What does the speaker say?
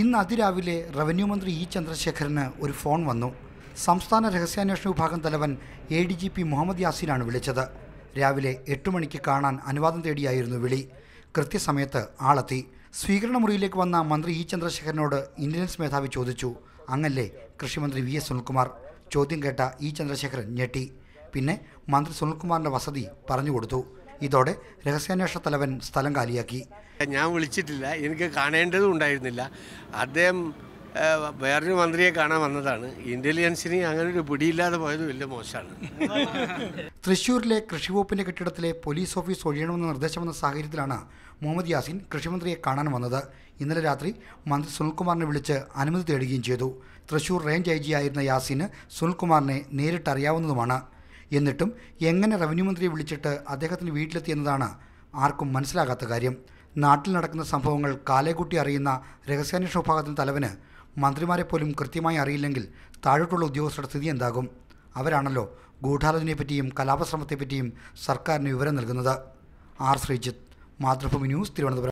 ഇന്ന് അതിരാവിലെ റവന്യൂ മന്ത്രി ഇ ചന്ദ്രശേഖരന് ഒരു ഫോൺ വന്നു. സംസ്ഥാന രഹസ്യാന്വേഷണ വിഭാഗം തലവൻ ADGP മുഹമ്മദ് യാസീനാണ് വിളിച്ചത്. രാവിലെ 8 മണിക്ക് കാണാൻ അനുവാദം തേടിയായിരുന്നു വിളി. കൃത്യസമയത്ത് ആളെത്തി. സ്വീകരണ മുറിയിലേക്ക് വന്ന മന്ത്രി ഇ ചന്ദ്രശേഖരനോട് ഇന്റലിജൻസ് മേധാവി ചോദിച്ചു, അങ്ങല്ലേ കൃഷിമന്ത്രി VS സുനിൽകുമാർ? ചോദ്യം കേട്ട ഇ ചന്ദ്രശേഖരൻ ഞെട്ടി. പിന്നെ മന്ത്രി സുനിൽകുമാറിൻ്റെ വസതി പറഞ്ഞുകൊടുത്തു. ഇതോടെ രഹസ്യാന്വേഷണ തലവൻ സ്ഥലം കാലിയാക്കി. ഞാൻ വിളിച്ചിട്ടില്ല, എനിക്ക് കാണേണ്ടതും ഉണ്ടായിരുന്നില്ല. അദ്ദേഹം വേറൊരു മന്ത്രിയെ കാണാൻ വന്നതാണ്. ഇന്റലിജൻസിന് അങ്ങനെ ഒരു പിടിയില്ലാതെ പോയത് വലിയ മോശമാണ്. തൃശ്ശൂരിലെ കൃഷിവകുപ്പിൻ്റെ കെട്ടിടത്തിലെ പോലീസ് ഓഫീസ് ഒഴിയണമെന്ന നിർദ്ദേശം വന്ന സാഹചര്യത്തിലാണ് മുഹമ്മദ് യാസീൻ കൃഷിമന്ത്രിയെ കാണാൻ വന്നത്. ഇന്നലെ രാത്രി മന്ത്രി സുനിൽകുമാറിനെ വിളിച്ച് അനുമതി തേടുകയും ചെയ്തു. തൃശ്ശൂർ റേഞ്ച് IG ആയിരുന്ന യാസീന് സുനിൽകുമാറിനെ നേരിട്ട് അറിയാവുന്നതുമാണ്. എന്നിട്ടും എങ്ങനെ റവന്യൂ മന്ത്രിയെ വിളിച്ചിട്ട് അദ്ദേഹത്തിന് വീട്ടിലെത്തിയെന്നതാണ് ആർക്കും മനസ്സിലാകാത്ത കാര്യം. നാട്ടിൽ നടക്കുന്ന സംഭവങ്ങൾ കാലേക്കൂട്ടി അറിയുന്ന രഹസ്യാന്വേഷണ വിഭാഗത്തിൻ്റെ തലവന് മന്ത്രിമാരെ പോലും കൃത്യമായി അറിയില്ലെങ്കിൽ താഴോട്ടുള്ള ഉദ്യോഗസ്ഥരുടെ സ്ഥിതി എന്താകും? അവരാണല്ലോ ഗൂഢാലോചനയെപ്പറ്റിയും കലാപശ്രമത്തെപ്പറ്റിയും സർക്കാരിന് വിവരം നൽകുന്നത്. R. ശ്രീജിത്ത്, മാതൃഭൂമി ന്യൂസ്, തിരുവനന്തപുരം.